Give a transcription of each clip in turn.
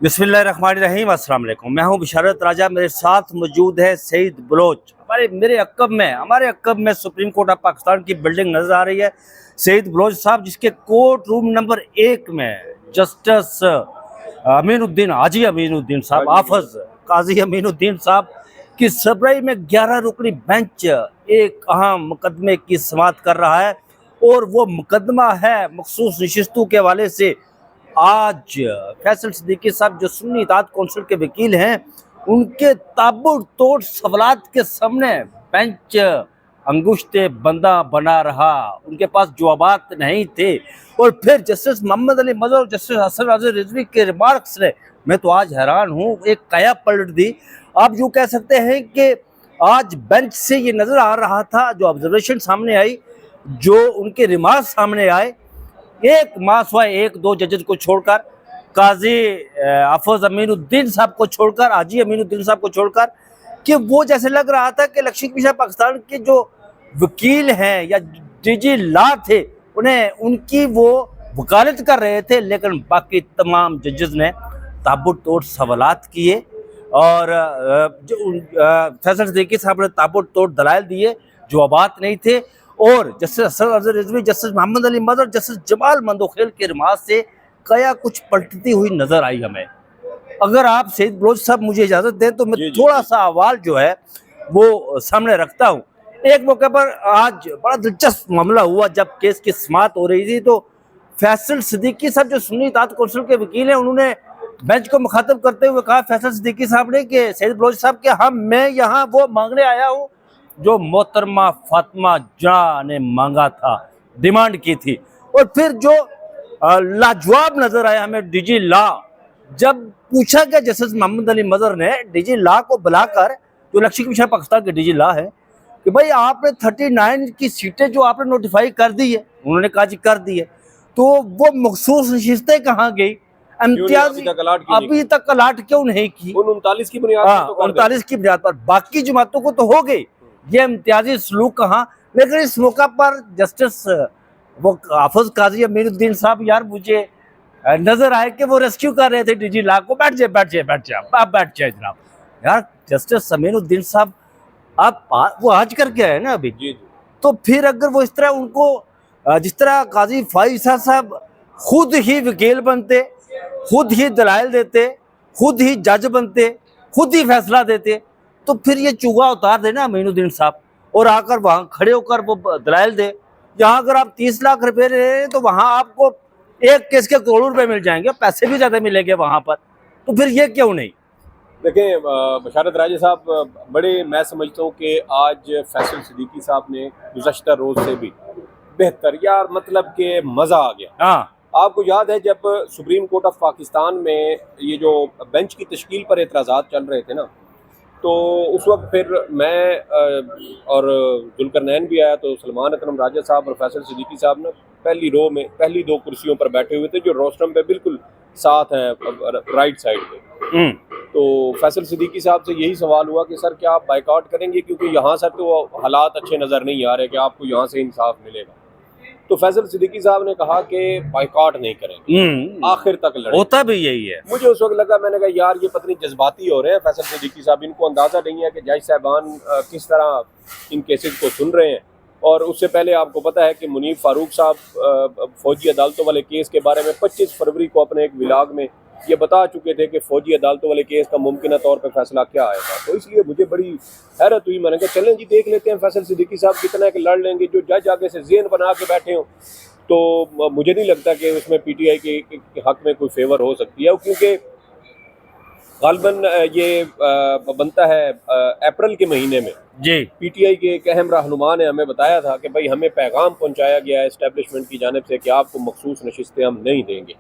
बिस्मिल्लाहिर्रहमानिर्रहीम, अस्सलाम वालेकुम। मैं हूं बिशारत राजा, मेरे साथ मौजूद है सईद बलोच। हमारे अक्कब में सुप्रीम कोर्ट ऑफ पाकिस्तान की बिल्डिंग नजर आ रही है। सईद बलोच साहब, जिसके कोर्ट रूम नंबर 1 में जस्टिस अमीनुद्दीन, हाजी अमीनुद्दीन साहब, हाफिज काजी अमीनुद्दीन साहब की सरबराही में 11 रुकनी बेंच एक अहम मुकदमे की समाअत कर रहा है। और वो मुकदमा है मखसूस नशिस्तों के हवाले से। आज फैसल सिद्दीकी साहब, जो सुन्नी इत्तेहाद कौंसिल के वकील हैं, उनके ताबड़तोड़ सवालात के सामने बेंच अंगुश्ते बंदा बना रहा। उनके पास जवाबात नहीं थे। और फिर जस्टिस मोहम्मद अली मजहर और जस्टिस हसन राजा रिजवी के रिमार्क्स ने, मैं तो आज हैरान हूँ, एक काया पलट दी। आप यूँ कह सकते हैं कि आज बेंच से ये नज़र आ रहा था, जो ऑब्जर्वेशन सामने आई, जो उनके रिमार्क्स सामने आए, एक मासवा एक दो जजेस को छोड़कर, काजी हाफिज अमीनुद्दीन साहब को छोड़कर, हाजी अमीनुद्दीन साहब को छोड़कर, कि वो जैसे लग रहा था कि इलेक्शन कमीशन पाकिस्तान के जो वकील हैं या डीजी लॉ थे, उन्हें उनकी वो वकालत कर रहे थे। लेकिन बाकी तमाम जजेस ने ताबड़तोड़ सवालात किए और फैसल सिद्दीकी साहब ने ताबड़तोड़ दलाइल दिए, जवाबात नहीं थे। और जस्टिस हसन राजा रिजवी, जस्टिस मोहम्मद अली मजहर, जस्टिस जमाल मंदोखेल के रिमार्क से कया कुछ पलटती हुई नजर आई हमें। अगर आप सईद बलोच साहब मुझे इजाजत दें तो मैं थोड़ा सा अहवाल जो है वो सामने रखता हूँ। एक मौके पर आज बड़ा दिलचस्प मामला हुआ, जब केस की समाअत हो रही थी, तो फैसल सिद्दीकी साहब, जो सुन्नी इत्तेहाद कौंसिल के वकील हैं, उन्होंने बेंच को मुखातब करते हुए कहा, फैसल सिद्दीकी साहब ने, कि सईद बलोच साहब के मैं यहाँ वो मांगने आया हूँ जो मोहतरमा फातिमा जहाँ ने मांगा था, डिमांड की थी। और फिर जो लाजवाब नजर आया हमें डीजी लॉ, जब पूछा गया जस्टिस मोहम्मद अली मजहर ने डीजी लॉ को बुलाकर, जो इलेक्शन कमीशन पाकिस्तान के डीजी लॉ है, कि भाई आपने 39 की सीटें जो आपने नोटिफाई कर दी है, उन्होंने कहा जी कर दी है, तो वो मखसूस नशिस्तें कहाँ गई, इम्तियाज अभी तक अलाट क्यों नहीं की? 39 की बुनियाद पर, 39 की बुनियाद पर, बाकी जमातों को तो हो गई, ये इम्तियाजी सलूक कहाँ? लेकिन इस मौका पर जस्टिस वो हाफिज काजी अमीनुद्दीन साहब, यार मुझे नजर आए कि वो रेस्क्यू कर रहे थे डीजी लॉ को, बैठ जाए आप बैठ जाए जनाब। यार जस्टिस अमीनुद्दीन साहब, आप वो आज करके आए ना अभी जी। तो फिर अगर वो इस तरह उनको, जिस तरह काजी फाइसा साहब खुद ही वकील बनते, खुद ही दलाइल देते, खुद ही जज बनते, खुद ही फैसला देते, तो फिर ये चूहा उतार देना अमीनुद्दीन साहब और आकर वहां खड़े होकर वो दलाइल दे। यहाँ अगर आप 30 लाख रुपए ले रहे हैं तो वहां आपको एक केस के करोड़ों रुपए मिल जाएंगे, पैसे भी ज्यादा मिलेंगे वहां पर, तो फिर ये क्यों नहीं? देखें बशारत राजा साहब, बड़े मैं समझता हूँ कि आज फैसल सिद्दीकी साहब ने गुज़श्ता रोज़ से भी बेहतर, यार मतलब कि मज़ा आ गया। हाँ, आपको याद है जब सुप्रीम कोर्ट ऑफ पाकिस्तान में ये जो बेंच की तश्कील पर एतराज़ात चल रहे थे ना, तो उस वक्त फिर मैं और जुल्करनैन भी आया, तो सलमान अकरम राजा साहब और फैसल सिद्दीकी साहब ना पहली रो में पहली 2 कुर्सियों पर बैठे हुए थे, जो रोस्टरम पे बिल्कुल साथ हैं, राइट साइड पे। तो फैसल सिद्दीकी साहब से यही सवाल हुआ कि सर क्या आप बाइकआउट करेंगे, क्योंकि यहाँ सर तो हालात अच्छे नज़र नहीं आ रहे कि आपको यहाँ से इंसाफ मिलेगा। तो फैसल सिद्दीकी साहब ने कहा कि बाइकआउट नहीं करेंगे, आखिर तक लड़ेंगे। होता भी यही है। मुझे उस वक्त लगा, मैंने कहा यार ये पत्नी जज्बाती हो रहे हैं फैसल सिद्दीकी साहब, इनको अंदाज़ा नहीं है कि जज साहबान किस तरह इन केसेस को सुन रहे हैं। और उससे पहले आपको पता है कि मुनीब फारूक साहब फौजी अदालतों वाले केस के बारे में 25 फरवरी को अपने एक विलाग में ये बता चुके थे कि फौजी अदालतों वाले केस का मुमकिन तौर पर फैसला क्या आएगा। तो इसलिए मुझे बड़ी हैरत हुई, मैंने कहा चलें जी देख लेते हैं फैसल सिद्दीकी साहब कितना कि लड़ लेंगे, जो जज आगे से ज़ेन बना के बैठे हों। तो मुझे नहीं लगता कि उसमें पीटीआई के हक में कोई फेवर हो सकती है, क्योंकि गालबन ये बनता है अप्रैल के महीने में जी। पीटीआई के एक अहम रहनुमा ने हमें बताया था कि भाई हमें पैगाम पहुंचाया गया है एस्टेब्लिशमेंट की जानिब से कि आपको मखसूस नशिस्तें हम नहीं देंगे।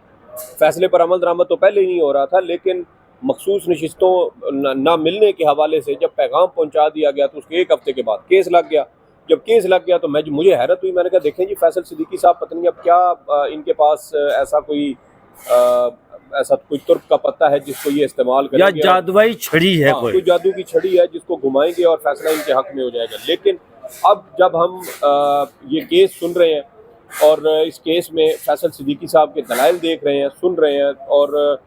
फैसले पर अमल दरामद तो पहले ही नहीं हो रहा था, लेकिन मखसूस नशिस्तों ना मिलने के हवाले से जब पैगाम पहुंचा दिया गया तो उसके 1 हफ्ते के बाद केस लग गया। जब केस लग गया तो मुझे हैरत हुई, मैंने कहा देखें जी फैसल सिद्दीकी साहब पता नहीं अब क्या इनके पास ऐसा कोई तुर्क का पत्ता है जिसको ये इस्तेमाल करेंगे, या जादुई छड़ी है, कोई जादू की छड़ी है जिसको घुमाएंगे और फैसला इनके हक में हो जाएगा। लेकिन अब जब हम ये केस सुन रहे हैं और इस केस में फैसल सिद्दीकी साहब के दलाइल देख रहे हैं, सुन रहे हैं, और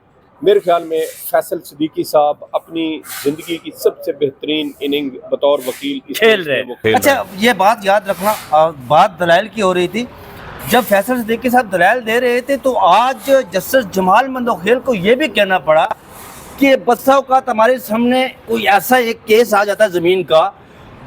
मेरे ख्याल में फैसल सिद्दीकी साहब अपनी ज़िंदगी की सबसे बेहतरीन इनिंग बतौर वकील इस खेल मैच में वो रहे। अच्छा, ये बात याद रखना, बात दलाइल की हो रही थी। जब फैसल सिद्दीकी साहब दलाइल दे रहे थे तो आज जस्टिस जमाल मंदोखेल को ये भी कहना पड़ा कि बस्सा औकात हमारे सामने कोई ऐसा एक केस आ जाता है ज़मीन का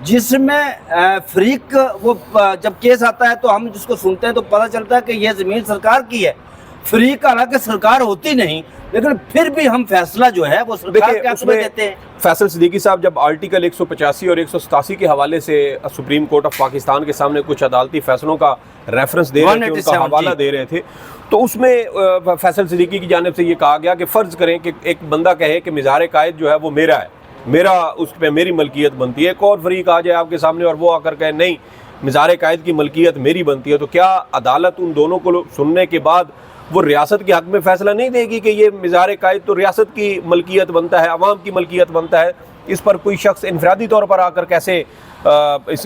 जिसमें फ्रीक वो जब केस आता है तो हम जिसको सुनते हैं तो पता चलता है कि ये ज़मीन सरकार की है। फ्रीक हालांकि सरकार होती नहीं, लेकिन फिर भी हम फैसला जो है वो सरकार के हक में देते हैं। फैसल सिद्दीकी साहब जब आर्टिकल 185 और 187 के हवाले से सुप्रीम कोर्ट ऑफ पाकिस्तान के सामने कुछ अदालती फैसलों का रेफरेंस दे रहे थे, उनका हवाला दे रहे थे, तो उसमें फैसल सिद्दीकी की जानिब से ये कहा गया कि फ़र्ज़ करें कि एक बंदा कहे कि मिज़ार कायद जो है वो मेरा है, मेरा उस पर मेरी मलकियत बनती है, एक और फरीक आ जाए आपके सामने और वो आकर कहे नहीं मिज़ार कायद की मलकियत मेरी बनती है, तो क्या अदालत उन दोनों को सुनने के बाद वो रियासत के हक़ में फ़ैसला नहीं देगी कि ये मिज़ार कायद तो रियासत की मलकियत बनता है, अवाम की मलकियत बनता है, इस पर कोई शख्स इनफरादी तौर पर आकर कैसे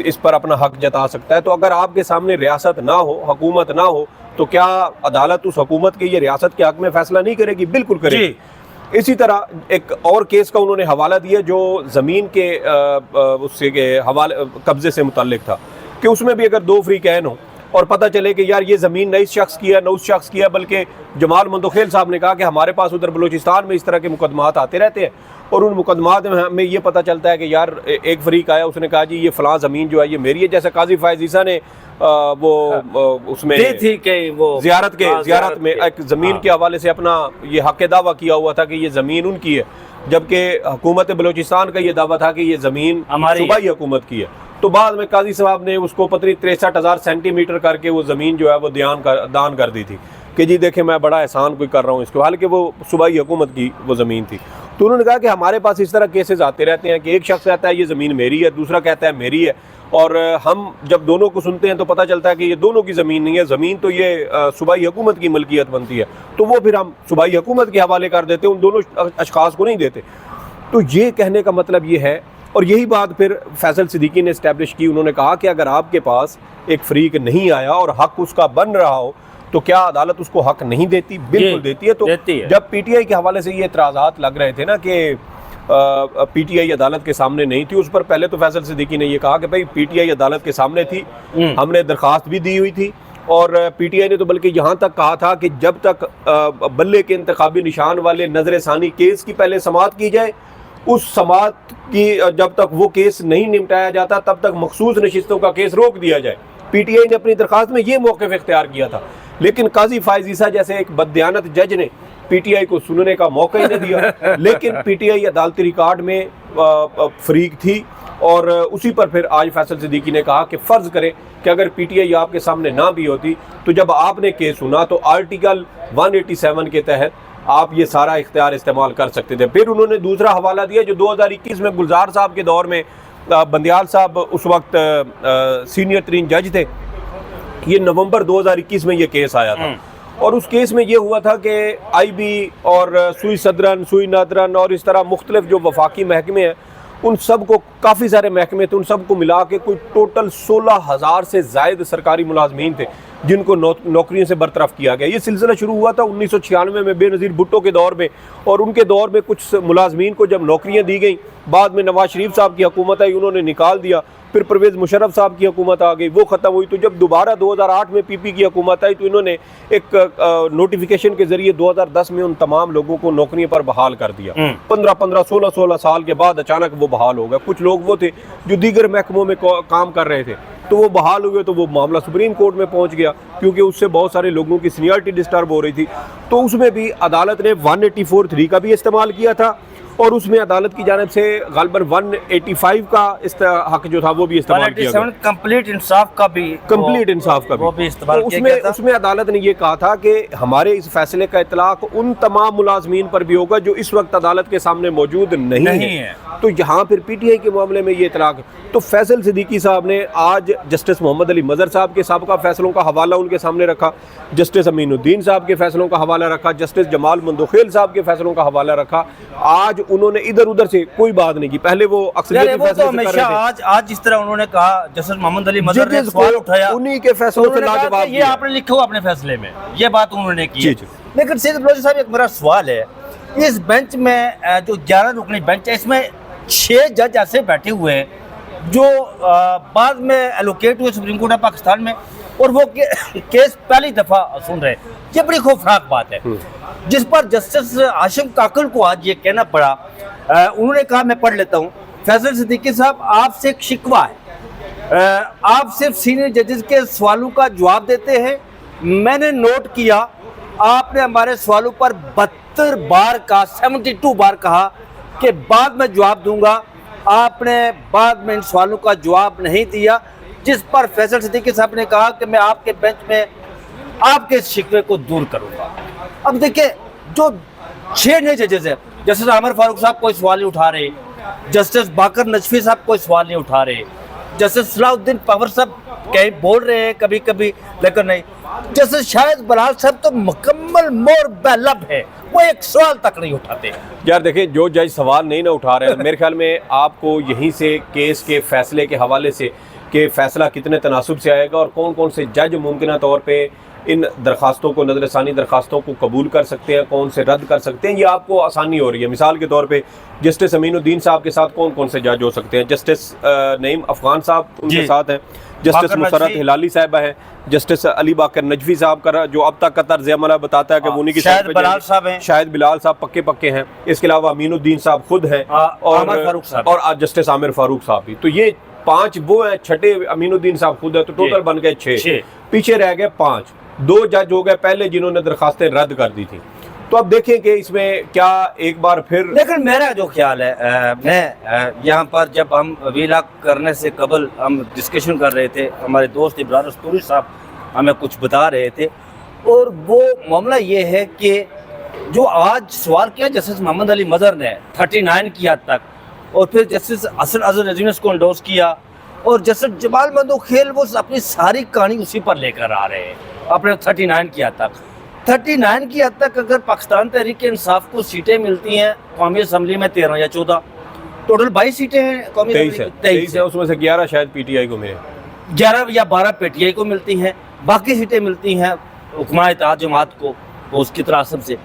इस पर अपना हक़ जता सकता है? तो अगर आपके सामने रियासत ना हो, हुकूमत ना हो, तो क्या अदालत उस हुकूमत के ये रियासत के हक़ में फ़ैसला नहीं करेगी? बिल्कुल करेगी। इसी तरह एक और केस का उन्होंने हवाला दिया जो ज़मीन के उससे के हवाले कब्ज़े से मुतल्लिक था कि उसमें भी अगर दो फ्रीकैन हो और पता चले कि यार ये ज़मीन न इस शख्स की है न उस शख्स की है, बल्कि जमाल मंदोखेल साहब ने कहा कि हमारे पास उधर बलूचिस्तान में इस तरह के मुकदमात आते रहते हैं और उन मुकदमात में हमें ये पता चलता है कि यार एक फरीक आया, उसने कहा जी ये फ़लाँ ज़मीन जो है ये मेरी है, जैसे काजी फ़ायज़ ईसा ने उसमें थी कि वो ज़ियारत में एक ज़मीन के हवाले से अपना ये हक़ दावा किया हुआ था कि ये ज़मीन उनकी है, जबकि हुकूमत बलूचिस्तान का ये दावा था कि ये ज़मीन सूबाई हुकूमत की है। तो बाद में काजी साहब ने उसको पतरी 63,000 सेंटीमीटर करके वो ज़मीन जो है वो दान कर दी थी कि जी देखें मैं बड़ा एहसान कोई कर रहा हूँ इसको, हालांकि वो सूबाई हुकूमत की वो ज़मीन थी। तो उन्होंने कहा कि हमारे पास इस तरह केसेस आते रहते हैं कि एक शख्स कहता है ये ज़मीन मेरी है, दूसरा कहता है मेरी है, और हम जब दोनों को सुनते हैं तो पता चलता है कि ये दोनों की ज़मीन नहीं है, ज़मीन तो ये सूबाई हुकूमत की मलकियत बनती है, तो वो फिर हम सूबाई हुकूमत के हवाले कर देते, उन दोनों अशखास को नहीं देते। तो ये कहने का मतलब ये है, और यही बात फिर फैसल सिद्दीकी ने इस्टेब्लिश की। उन्होंने कहा कि अगर आपके पास एक फ्रीक नहीं आया और हक उसका बन रहा हो तो क्या अदालत उसको हक नहीं देती? बिल्कुल देती है। तो जब पीटीआई के हवाले से ये एतराज़ात लग रहे थे ना कि पीटीआई अदालत के सामने नहीं थी, उस पर पहले तो फैसल सिद्दीकी ने ये कहा कि भाई पीटीआई अदालत के सामने थी, हमने दरख्वास्त भी दी हुई थी, और पीटीआई ने तो बल्कि यहाँ तक कहा था कि जब तक बल्ले के इंतखाबी निशान वाले नजर सानी केस की पहले समाअत की जाए, उस समाअत की जब तक वो केस नहीं निपटाया जाता तब तक मखसूस नशिस्तों का केस रोक दिया जाए। पीटीआई ने अपनी दरख्वास्त में ये मौक़िफ़ इख्तियार किया था, लेकिन काजी फ़ायज़ ईसा जैसे एक बददियानत जज ने पीटीआई को सुनने का मौका ही नहीं दिया। लेकिन पीटीआई अदालती रिकॉर्ड में फरीक थी, और उसी पर फिर आज फैसल सिद्दीकी ने कहा कि फ़र्ज़ करें कि अगर पीटीआई आपके सामने ना भी होती तो जब आपने केस सुना तो आर्टिकल 187 के तहत आप ये सारा इख्तियार इस्तेमाल कर सकते थे। फिर उन्होंने दूसरा हवाला दिया जो 2021 में गुलजार साहब के दौर में, बंदियाल साहब उस वक्त सीनियर तरीन जज थे, ये नवंबर 2021 में ये केस आया था, और उस केस में ये हुआ था कि आईबी और सुई सदरन, सुई नादरन और इस तरह मुख्तलिफ जो वफाकी महकमे हैं, उन सब को, काफ़ी सारे महकमे थे, उन सब को मिला के कोई टोटल 16,000 से ज़ायद सरकारी मुलाजमीन थे जिनको नौकरियों से बरतरफ किया गया। ये सिलसिला शुरू हुआ था 1996 में बेनज़ीर भुट्टो के दौर में, और उनके दौर में कुछ मुलाजमीन को जब नौकरियां दी गई, बाद में नवाज शरीफ साहब की हुकूमत आई, उन्होंने निकाल दिया, फिर परवेज़ मुशर्रफ साहब की हुकूमत आ गई, वो ख़त्म हुई। तो जब दोबारा 2008 में पीपी की हुकूमत आई तो इन्होंने एक नोटिफिकेशन के ज़रिए 2010 में उन तमाम लोगों को नौकरियों पर बहाल कर दिया। 15-15, 16-16 साल के बाद अचानक वो बहाल हो गए। कुछ लोग वो थे जो दीगर महकमों में काम कर रहे थे, तो वो बहाल हुए, तो वो मामला सुप्रीम कोर्ट में पहुंच गया क्योंकि उससे बहुत सारे लोगों की सीनियरिटी डिस्टर्ब हो रही थी। तो उसमें भी अदालत ने 184(3) का भी इस्तेमाल किया था, और उसमें अदालत की जानिब से गालिबन 185 का हक जो था वो भी इस्तेमाल किया गया। कंप्लीट इंसाफ का भी इस्तेमाल किया गया था। उसमें अदालत ने ये कहा था कि हमारे इस फैसले का इतलाक उन तमाम मुलाजमीन पर भी होगा जो इस वक्त अदालत के सामने मौजूद नहीं है। तो यहाँ फिर पीटीआई के मामले में ये इतलाक, तो फैसल सिद्दीकी साहब ने आज जस्टिस मोहम्मद अली मज़हर साहब के साबिक़ा फैसलों का हवाला उनके सामने रखा, जस्टिस अमीनुद्दीन साहब के फैसलों का हवाला रखा, जस्टिस जमाल मंदोखेल साहब के फैसलों का हवाला रखा। आज उन्होंने इधर उधर से कोई बात नहीं की, पहले वो अक्सरियती फैसले से कर रहे थे। आज जिस तरह उन्होंने कहा, जस्टिस मोहम्मद अली मज़हर ने सवाल उठाया, उन्हीं के फैसलों से लाजवाब ये आपने लिखा अपने फैसले में, ये बात उन्होंने की। लेकिन सैयद बलोच साहब, एक मेरा सवाल है इस बेंच में जो 11 रुकनी बेंच है, इसमें 6 जज ऐसे बैठे हुए हैं जो बाद में एलोकेट हुए सुप्रीम कोर्ट ऑफ पाकिस्तान में, और वो केस पहली दफ़ा सुन रहे हैं। ये बड़ी खौफनाक बात है, जिस पर जस्टिस आशिम काकल को आज ये कहना पड़ा। उन्होंने कहा, मैं पढ़ लेता हूँ, फैसल सिद्दीकी साहब, आपसे एक शिकवा है, आप सिर्फ सीनियर जजेस के सवालों का जवाब देते हैं। मैंने नोट किया आपने हमारे सवालों पर 72 बार कहा, 72 बार कहा कि बाद में जवाब दूंगा। आपने बाद में इन सवालों का जवाब नहीं दिया, जिस पर फैसल सिद्दीकी साहब ने कहा कि मैं आपके बेंच में आपके शिकवे को दूर करूंगा। अब देखिए, जो 6 नए जजेस हैं, जस्टिस आमिर फारूक साहब कोई सवाल नहीं उठा रहे, जस्टिस बाकर नजफी साहब कोई सवाल नहीं उठा रहे, जस्टिस सलाउद्दीन पवर साहब कहीं बोल रहे हैं कभी कभी, लेकिन नहीं, जस्टिस शाहिद बलाल साहब तो मुकम्मल मोर बेलब है, वो एक सवाल तक नहीं उठाते। यार देखिए, जो जज सवाल नहीं ना उठा रहे हैं, मेरे ख्याल में आपको यहीं से केस के फैसले के हवाले से कि फैसला कितने तनासुब से आएगा और कौन कौन से जज मुमकिन तौर पे इन दरखास्तों को, नज़रसानी दरखास्तों को कबूल कर सकते हैं, कौन से रद्द कर सकते हैं, ये आपको आसानी हो रही है। मिसाल के तौर पे जस्टिस अमीनुद्दीन साहब के साथ कौन कौन से जज हो सकते हैं? जस्टिस नईम अफगान साहब उनके साथ हैं, जस्टिस मुसरत हिलाली साहबा है, जस्टिस अली बाकर नजफी साहब का जो अब तक का तर्ज अमल बताता है कि उन्हीं की शाहिद बिलाल साहब हैं, शाहिद बिलाल साहब पक्के पक्के हैं। इसके अलावा अमीनुद्दीन साहब खुद हैं और आज जस्टिस आमिर फारूक साहब भी। तो ये 5 वो हैं, छठे अमीनुद्दीन साहब खुद है, तो टोटल बन गए 6। पीछे रह गए 5, 2 जज हो गए पहले जिन्होंने दरखास्तें रद्द कर दी थी। तो अब देखें कि इसमें क्या एक बार फिर, लेकिन मेरा जो ख्याल है, मैं यहाँ पर जब हम वीला करने से कबल हम डिस्कशन कर रहे थे, हमारे दोस्त इब्रार अस्तूरी साहब हमें कुछ बता रहे थे, और वो मामला ये है कि जो आज सवाल किया जस्टिस मोहम्मद अली मजहर ने 39 की हद तक, और फिर जस्टिस हसन अजहर नज़ीम ने उसको इंडोर्स किया, और जस्टिस जमाल मंदोखेल वो अपनी सारी कहानी उसी पर लेकर आ रहे हैं अपने 39 की हद तक। 39 की हद तक अगर पाकिस्तान तहरीक इंसाफ को सीटें मिलती हैं कौमी असम्बली में 13 या 14, टोटल 22 सीटें हैं कौमी 23 है, उसमें से 11 शायद पीटीआई को मिले, 11 या 12 पीटीआई को मिलती हैं, बाकी सीटें मिलती हैं हुकूमत इत्तेहाद जमात को, उसकी तरासब से।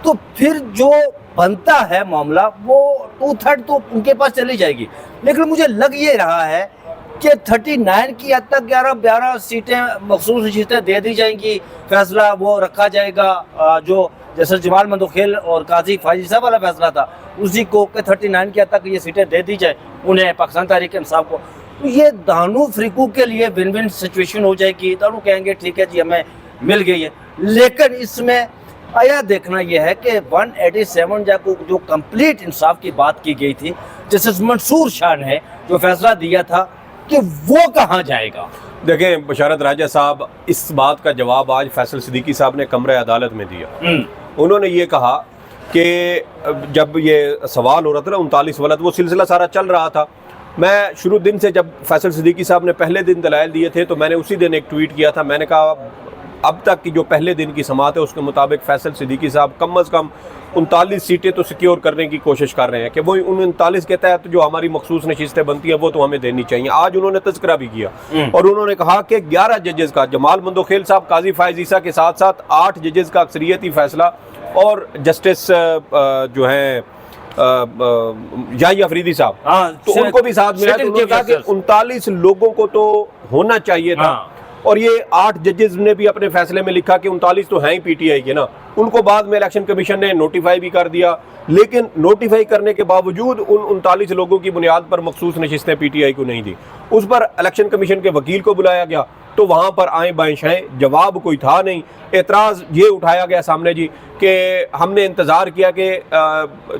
तो फिर जो बनता है मामला वो 2/3 तो उनके पास चली जाएगी। लेकिन मुझे लग ये रहा है कि 39 की हद तक 11-12 सीटें मखसूस सीटें दे दी जाएंगी, फैसला वो रखा जाएगा जो जैसे जमाल मंदोखेल और काजी फाइजी साहब वाला फैसला था उसी को, कि 39 की हद तक ये सीटें दे दी जाए उन्हें, पाकिस्तान तहरीक इंसाफ को। तो ये दानू फ्रीकू के लिए विन विन सिचुएशन हो जाएगी। दानू कहेंगे ठीक है जी हमें मिल गई है, लेकिन इसमें आया देखना यह है कि 187 जो कंप्लीट इंसाफ की बात की गई थी, जस्टिस मंसूर शाह ने जो फैसला दिया था कि वो कहाँ जाएगा। देखें, बशारत राजा साहब इस बात का जवाब आज फैसल सिद्दीकी साहब ने कमरे अदालत में दिया। उन्होंने ये कहा कि जब ये सवाल हो रहा था ना 39 वाला, तो वो सिलसिला सारा चल रहा था। मैं शुरू दिन से, जब फैसल सिद्दीकी साहब ने पहले दिन दलाइल दिए थे, तो मैंने उसी दिन एक ट्वीट किया था। मैंने कहा अब तक की जो पहले दिन की समात है उसके मुताबिक फैसल सिद्दीकी साहब कम अज़ कम 39 सीटें तो सिक्योर करने की कोशिश कर रहे हैं कि वो उन 39 के तहत जो हमारी मखसूस नशिस्तें बनती हैं वो तो हमें देनी चाहिए। आज उन्होंने तज़किरा भी किया और उन्होंने कहा कि 11 जजेस का, जमाल मंदोखेल साहब, काजी फायज़ ईसा के साथ साथ 8 जजेस का अक्सरियती फैसला, और जस्टिस जो हैं याही अफरीदी साहब, तो उनको भी साथ मिला। तो उन्होंने कहा कि 39 लोगों को तो होना चाहिए था। और ये 8 जजेस ने भी अपने फैसले में लिखा कि 39 तो हैं ही पीटीआई के ना। उनको बाद में इलेक्शन कमीशन ने नोटिफाई भी कर दिया, लेकिन नोटिफाई करने के बावजूद उन 39 लोगों की बुनियाद पर मखसूस नशिस्तें पीटीआई को नहीं दी। उस पर इलेक्शन कमीशन के वकील को बुलाया गया, तो वहाँ पर आए बाएं शाएं, जवाब कोई था नहीं। एतराज़ ये उठाया गया सामने जी कि हमने इंतज़ार किया कि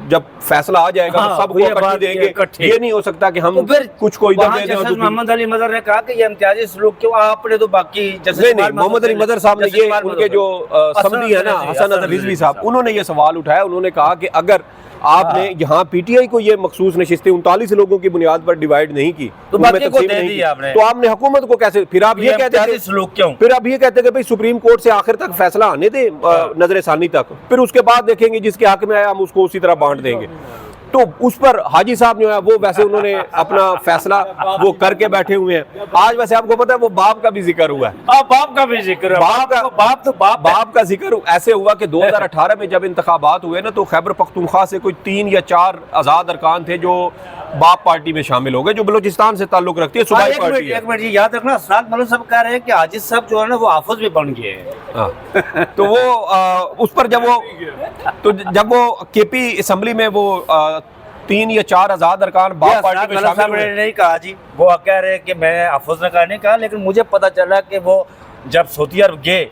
जब फैसला आ जाएगा तो सबको इकट्ठी देंगे, ये नहीं हो सकता कि हम फिर कुछ को इधर दे दें। मोहम्मद अली मजहर ने कहा कि ये इम्तियाजी सलूक क्यों, आपने तो बाकी नहीं, मोहम्मद अली मजहर साहब ने ये, उनके जो समधी है ना हसन अदर रिजवी साहब, उन्होंने ये सवाल उठाया। उन्होंने कहा कि अगर आपने यहाँ पीटीआई को ये मखसूस नशिस्तें 39 लोगों की बुनियाद पर डिवाइड नहीं की तो बाकी को दे दी आपने, तो आपने हुकूमत को कैसे, फिर आप ये कहते हैं, फिर आप ये कहते हैं कि भाई सुप्रीम कोर्ट से आखिर तक फैसला आने दे, नजर सानी तक, फिर उसके बाद देखेंगे जिसके हक में आया हम उसको उसी तरह बांट देंगे। तो उस पर हाजी साहब जो है वो वैसे उन्होंने अपना फैसला वो करके बैठे हुए हैं। आज वैसे आपको पता है वो बाप का भी जिक्र हुआ है, बाप का भी जिक्र है। बाप का जिक्र ऐसे हुआ कि 2018 में जब इंतखाबात हुए ना, तो खैबर पख्तूनख्वा से कोई 3 या 4 आज़ाद अरकान थे जो बाप पार्टी में शामिल हो गए, जो बलूचिस्तान से ताल्लुक रखती है, सूबाई पार्टी है। एक मिनट याद रखना, असरात मलिक साहब कह रहे हैं कि हाजिज साहब जो है ना वो हाफिज भी बन गए हैं। तो वो उस पर जब वो केपी असम्बली में वो 3 या 4 आज़ाद अरकान बाप पार्टी में शामिल हुए। नहीं कहा जी, वो कह रहे हैं कि मैं हाफिज ने कहा नहीं कहा, लेकिन मुझे पता चला कि वो जब सऊदी अरब गए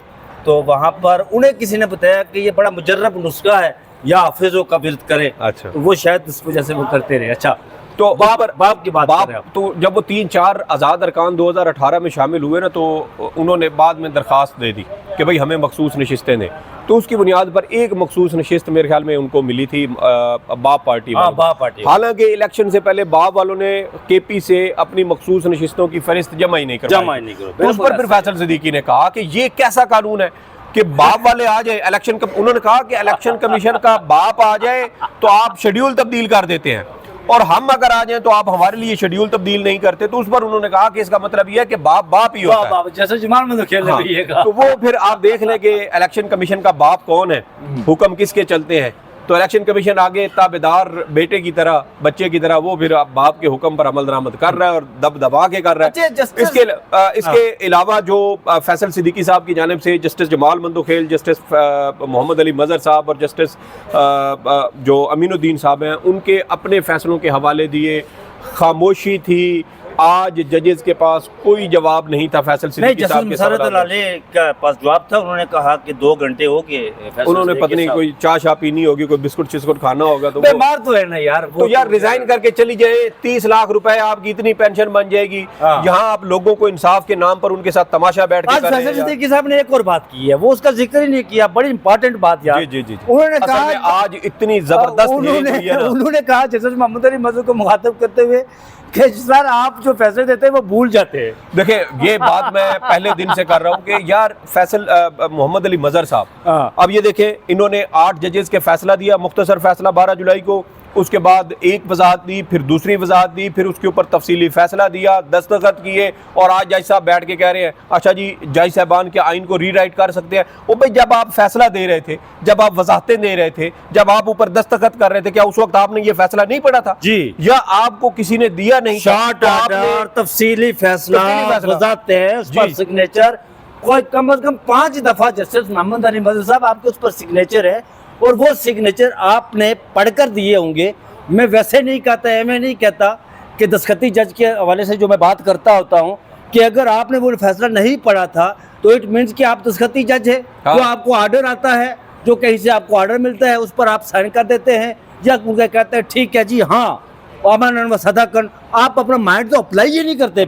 तो वहाँ पर उन्हें किसी ने बताया कि ये बड़ा मुजर्रब नुस्खा है या हाफिजों का विरद करे। अच्छा, तो वो शायद इस वजह से वो करते रहे। अच्छा, तो बाप की बात कर रहे हैं। तो जब वो 3-4 आज़ाद अरकान 2018 में शामिल हुए ना, तो उन्होंने बाद में दरख्वास्त दे दी कि भाई हमें मखसूस नशिस्तें दें। तो उसकी बुनियाद पर एक मखसूस नशिस्त मेरे ख्याल में उनको मिली थी बाप पार्टी में। बाप पार्टी। हालांकि इलेक्शन से पहले बाप वालों ने केपी से अपनी मखसूस नशिस्तों की फहरिस्त जमा ही नहीं करवाई। तो उस पर फिर फैसल सिद्दीकी ने कहा कि ये कैसा कानून है कि बाप वाले आ जाए इलेक्शन। उन्होंने कहा कि इलेक्शन कमीशन का बाप आ जाए तो आप शेड्यूल तब्दील कर देते हैं, और हम अगर आ जाएं तो आप हमारे लिए शेड्यूल तब्दील नहीं करते। तो उस पर उन्होंने कहा कि इसका मतलब यह है कि बाप ही होता है, जैसे जमाल में तो खेल रही है। तो वो फिर आप देख लें कि इलेक्शन कमीशन का बाप कौन है, हुक्म किसके चलते हैं। तो इलेक्शन कमीशन आगे ताबेदार बेटे की तरह, बच्चे की तरह वो फिर बाप के हुक्म पर अमल दरामद कर रहा है और दबा के कर रहा है। इसके अलावा जो फैसल सिद्दीकी साहब की जानिब से जस्टिस जमाल मंदोखेल, जस्टिस मोहम्मद अली मजहर साहब और जस्टिस जो अमीनुद्दीन साहब हैं, उनके अपने फैसलों के हवाले दिए, खामोशी थी। आज जजेस के पास कोई जवाब नहीं था फैसल सिद्दीकी साहब के पास जवाब था। उन्होंने कहा कि 2 घंटे हो गए, उन्होंने पत्नी कोई चाय शा पीनी होगी, कोई बिस्कुट चिस्कुट खाना होगा, तो बीमार तो है ना यार। तो यार रिजाइन करके चली जाए, 30 लाख रुपए आपकी इतनी पेंशन बन जाएगी। यहाँ आप लोगों को इंसाफ के नाम पर उनके साथ तमाशा बैठ के फैसल सिद्दीकी साहब ने एक और बात की है, वो उसका जिक्र ही नहीं किया। बड़ी इंपॉर्टेंट बात यार। जी। उन्होंने कहा आज इतनी जबरदस्त उन्होंने कहा जस्टिस मोहम्मद अली मजहर को मुखातब करते हुए कि सर आप जो फैसले देते हैं वो भूल जाते हैं। देखिए ये बात मैं पहले दिन से कर रहा हूँ कि यार फैसल मोहम्मद अली मजहर साहब, अब ये देखें, इन्होंने 8 जजेस के फैसला दिया, मुख्तसर फैसला 12 जुलाई को, उसके बाद एक वजाहत दी, फिर दूसरी वजाहत दी, फिर उसके ऊपर तफसीली फैसला दिया, दस्तखत किए, और आज जज साहब बैठ के कह रहे हैं अच्छा जी जज साहबान के आइन को रीराइट कर सकते हैं। ओ भाई, जब आप फैसला दे रहे थे, जब आप वजाहतें दे रहे थे, जब आप ऊपर दस्तखत कर रहे थे, क्या उस वक्त आपने ये फैसला नहीं पढ़ा था जी, या आपको किसी ने दिया नहीं था? तफसीली फैसला, वजाहतें, उस पर सिग्नेचर, कोई कम से कम 5 दफा जस्टिस मोहम्मद अली मजहर साहब आपके उस पर सिग्नेचर है, और वो सिग्नेचर आपने पढ़कर दिए होंगे। मैं वैसे नहीं कहता, मैं नहीं कहता कि दस्तखती जज के हवाले से जो मैं बात करता होता हूँ कि अगर आपने वो फैसला नहीं पढ़ा था तो इट मीन्स कि आप दस्तखती जज है। जो आपको ऑर्डर आता है, जो कहीं से आपको ऑर्डर मिलता है, उस पर आप साइन कर देते हैं या उनका कहते हैं ठीक है जी हाँ अमन व सदाकन, आप अपना माइंड तो अप्लाई ही नहीं करते।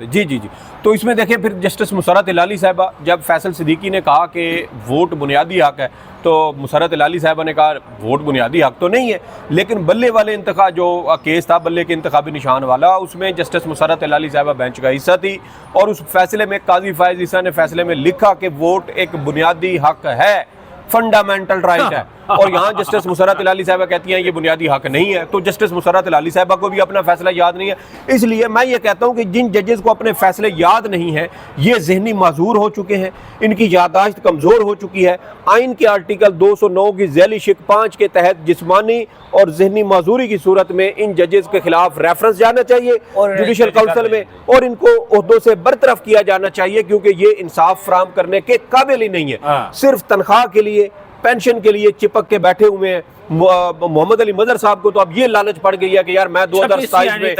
जी। तो इसमें देखिए फिर जस्टिस मुसर्रत इलाली साहिबा, जब फैसल सिद्दीकी ने कहा कि वोट बुनियादी हक है, तो मुसर्रत इलाली साहिबा ने कहा वोट बुनियादी हक तो नहीं है, लेकिन बल्ले वाले इंतखा जो केस था, बल्ले के इंतखाबी निशान वाला, उसमें जस्टिस मुसर्रत इलाली साहिबा बेंच का हिस्सा थी, और उस फैसले में काजी फायज ईसा ने फैसले में लिखा कि वोट एक बुनियादी हक है, फंडामेंटल राइट है। और यहाँ जस्टिस मुसर्रत इलाली साहिबा कहती हैं ये बुनियादी हक नहीं है। तो जस्टिस मुसर्रत इलाली साहिबा को भी अपना फैसला याद नहीं है। इसलिए मैं ये कहता हूँ कि जिन जजेस को अपने फैसले याद नहीं है, ये जहनी माजूर हो चुके हैं, इनकी यादाश्त कमज़ोर हो चुकी है। आइन के आर्टिकल 209 की ज़ैली शिक 5 के तहत जिस्मानी और जहनी माजूरी की सूरत में इन जजेस के खिलाफ रेफरेंस जाना चाहिए जुडिशल काउंसिल में, और इनको ओहदों से बरतरफ किया जाना चाहिए, क्योंकि ये इंसाफ फराहम करने के काबिल ही नहीं है। सिर्फ तनख्वाह के लिए, पेंशन के लिए चिपक के बैठे हुए हैं। मोहम्मद अली मजहर साहब को तो अब ये लालच पड़ गई है कि यार मैं 2027 में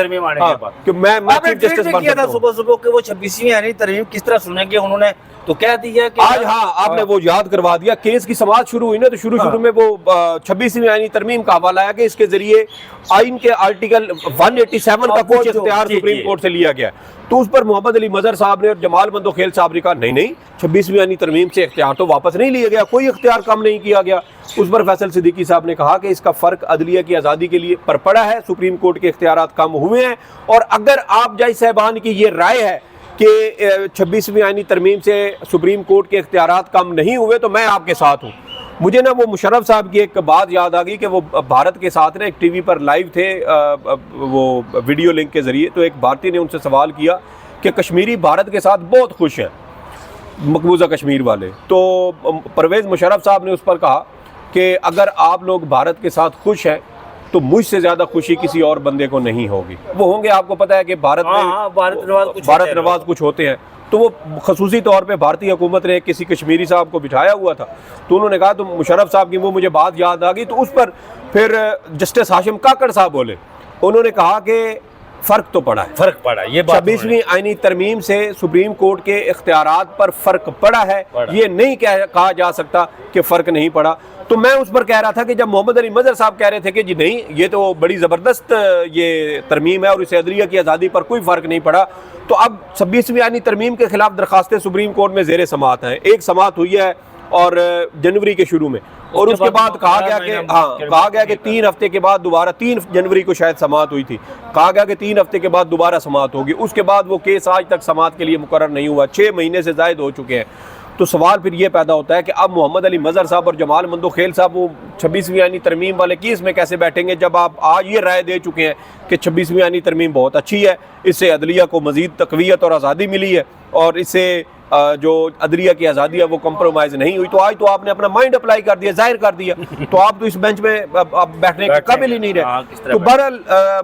कि मैं चीफ जस्टिस बन सकता हूं। सुबह के वो 26वीं यानी तरमीम किस तरह सुनेंगे उन्होंने, तो कह दिया कि आज आपने वो याद करवा दिया। केस की समाअत शुरू हुई ना, तो शुरू में वो 26वीं आईनी तरमीम का हवाला आया कि इसके जरिए आइन के आर्टिकल 187 का कुछ इख्तियार सुप्रीम कोर्ट से लिया गया। तो उस पर मोहम्मद अली मजहर साहब ने और जमाल मंदोखेल साहब ने कहा नहीं 26वीं आईनी तरमीम से इख्तियार तो वापस नहीं लिया गया, कोई इख्तियार कम नहीं किया गया। उस पर फैसल सिद्दीकी साहब ने कहा कि इसका फ़र्क अदलिया की आज़ादी के लिए पर पड़ा है, सुप्रीम कोर्ट के इख्तियारात कम हुए हैं, और अगर आप जज साहबान की ये राय है कि 26वीं आईनी तरमीम से सुप्रीम कोर्ट के इख्तियारात कम नहीं हुए तो मैं आपके साथ हूँ। मुझे ना वो मुशर्रफ साहब की एक बात याद आ गई कि वो भारत के साथ ना एक टीवी पर लाइव थे वो वीडियो लिंक के ज़रिए, तो एक भारतीय ने उनसे सवाल किया कि कश्मीरी भारत के साथ बहुत खुश हैं, मकबूजा कश्मीर वाले। तो परवेज़ मुशर्रफ साहब ने उस पर कहा कि अगर आप लोग भारत के साथ खुश हैं तो मुझसे ज़्यादा खुशी किसी और बंदे को नहीं होगी। वो होंगे, आपको पता है कि भारत में भारत नवाज कुछ होते हैं, तो वो खसूसी तौर पे भारतीय हुकूमत ने किसी कश्मीरी साहब को बिठाया हुआ था, तो उन्होंने कहा, तो मुशर्रफ साहब की वो मुझे बात याद आ गई, तो उस पर फिर जस्टिस हाशिम काकड़ साहब बोले, उन्होंने कहा कि फ़र्क तो पड़ा है, फर्क पड़ा। ये बात 26वीं आईनी तरमीम से सुप्रीम कोर्ट के इख्तियारात पर फ़र्क पड़ा है, ये नहीं कहा जा सकता कि फ़र्क नहीं पड़ा। तो मैं उस पर कह रहा था कि जब मोहम्मद अली मज़हर साहब कह रहे थे कि जी नहीं, ये तो बड़ी ज़बरदस्त ये तरमीम है और इससे अदलिया की आज़ादी पर कोई फ़र्क नहीं पड़ा, तो अब 26वीं आईनी तरमीम के खिलाफ दरखास्तें सुप्रीम कोर्ट में ज़ेर समाअत हैं। एक समाअत हुई है और जनवरी के शुरू में, और उसके बाद कहा गया कि 3 हफ्ते के बाद दोबारा 3 जनवरी को शायद समाअत हुई थी, कहा गया कि 3 हफ्ते के बाद दोबारा समाअत होगी। उसके बाद वो केस आज तक समाअत के लिए मुकर्रर नहीं हुआ, 6 महीने से ज़ायद हो चुके हैं। तो सवाल फिर ये पैदा होता है कि अब मोहम्मद अली मज़हर साहब और जमाल मंदोखेल साहब वो 26वीं आईनी तरमीम वाले केस में कैसे बैठेंगे, जब आप आज ये राय दे चुके हैं कि 26वीं आईनी तरमीम बहुत अच्छी है, इससे अदलिया को मज़ीद तक़वियत और आज़ादी मिली है और इससे जो अदलिया की आज़ादी है वो कंप्रोमाइज़ नहीं हुई। तो आज तो आपने अपना माइंड अप्लाई कर दिया, जाहिर कर दिया, तो आप तो इस बेंच में अब बैठने के काबिल ही नहीं रहे। तो बहरहाल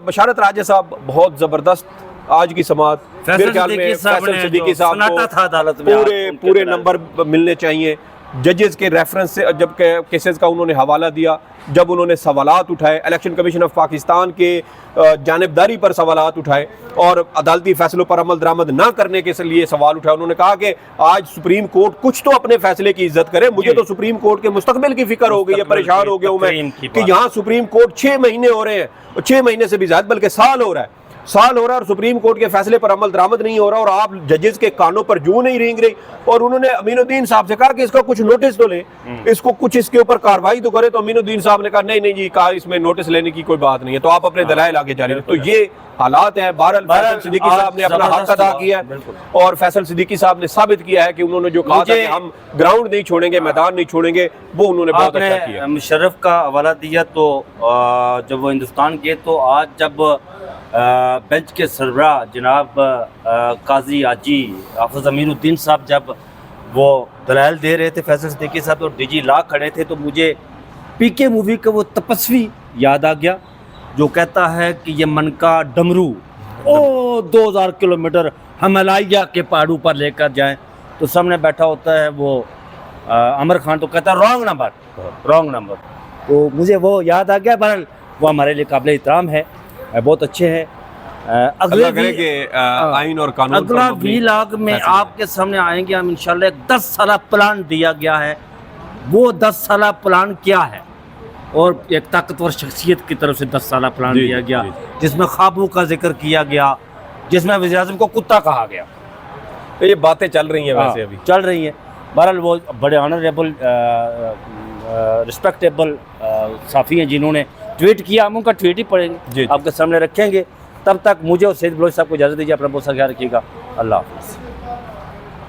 बशारत राजा साहब बहुत ज़बरदस्त आज की समाअत, मेरे ख्याल में फैसल सिद्दीकी साहब को पूरे नंबर मिलने चाहिए। जजेस के रेफरेंस से जब केसेस का उन्होंने हवाला दिया, जब उन्होंने सवालात उठाए, इलेक्शन कमीशन ऑफ पाकिस्तान के जानिबदारी पर सवालात उठाए और अदालती फैसलों पर अमल दरामद ना करने के लिए सवाल उठाए। उन्होंने कहा कि आज सुप्रीम कोर्ट कुछ तो अपने फैसले की इज्जत करे, मुझे तो सुप्रीम कोर्ट के मुस्तकबिल की फिक्र हो गई है, परेशान हो गया हूँ मैं कि यहाँ सुप्रीम कोर्ट 6 महीने हो रहे हैं, 6 महीने से भी ज़्यादा, बल्कि साल हो रहा है और सुप्रीम कोर्ट के फैसले पर अमल दरामद नहीं हो रहा, और आप जजेस के कानों पर जूं नहीं रेंग रही। और उन्होंने अमीनुद्दीन साहब से कहा कि इसका कुछ नोटिस तो लें, इसको कुछ इसके ऊपर कार्रवाई तो करें, तो अमीनुद्दीन साहब ने कहा नहीं जी, कहा इसमें नोटिस लेने की कोई बात नहीं है, तो आप अपने दलाइल आगे जारी रखें। तो ये हालात हैं। बहरहाल फैसल सिद्दीकी साहब ने अपना हक अदा किया है और फैसल सिद्दीकी साहब ने साबित किया है कि उन्होंने जो कहा था कि हम ग्राउंड नहीं छोड़ेंगे, मैदान नहीं छोड़ेंगे, वो उन्होंने बहुत अच्छा किया। मुशर्रफ का हवाला दिया, तो जब वो हिंदुस्तान गए, तो आज जब बेंच के सरबरा जनाब काजी आजी हाफिज अमीनुद्दीन साहब जब वो दलाइल दे रहे थे फैसल सिद्दीकी साहब और डीजी ला खड़े थे, तो मुझे पीके मूवी का वो तपस्वी याद आ गया जो कहता है कि ये मन का डमरू 2000 किलोमीटर हिमालय के पहाड़ों पर लेकर जाएं, तो सामने बैठा होता है वो आमिर खान, तो कहता है रॉन्ग नंबर। तो मुझे वो याद आ गया। बहरहाल वो हमारे लिए काबिल इहतराम है, बहुत अच्छे हैं। अगला आइन और कानून अगला व्लॉग में आपके सामने आएंगे हम इंशाल्लाह। 10 साल प्लान दिया गया है, वो 10 साल प्लान क्या है, और एक ताकतवर शख्सियत की तरफ से 10 साल प्लान दिया गया जिसमें ख्वाबों का जिक्र किया गया, जिसमें वज़ीर आज़म को कुत्ता कहा गया। तो ये बातें चल रही हैं, वैसे अभी चल रही हैं। बहरहाल वो बड़े ऑनरेबल रिस्पेक्टेबल साफ़ी हैं जिन्होंने ट्वीट किया, हम उनका ट्वीट ही पढ़ेंगे, आपके सामने रखेंगे। तब तक मुझे और सैयद बलोच साहब को इजाज़त दीजिए, अपना बहुत सा ख्याल रखिएगा। अल्लाह हाफ़िज़।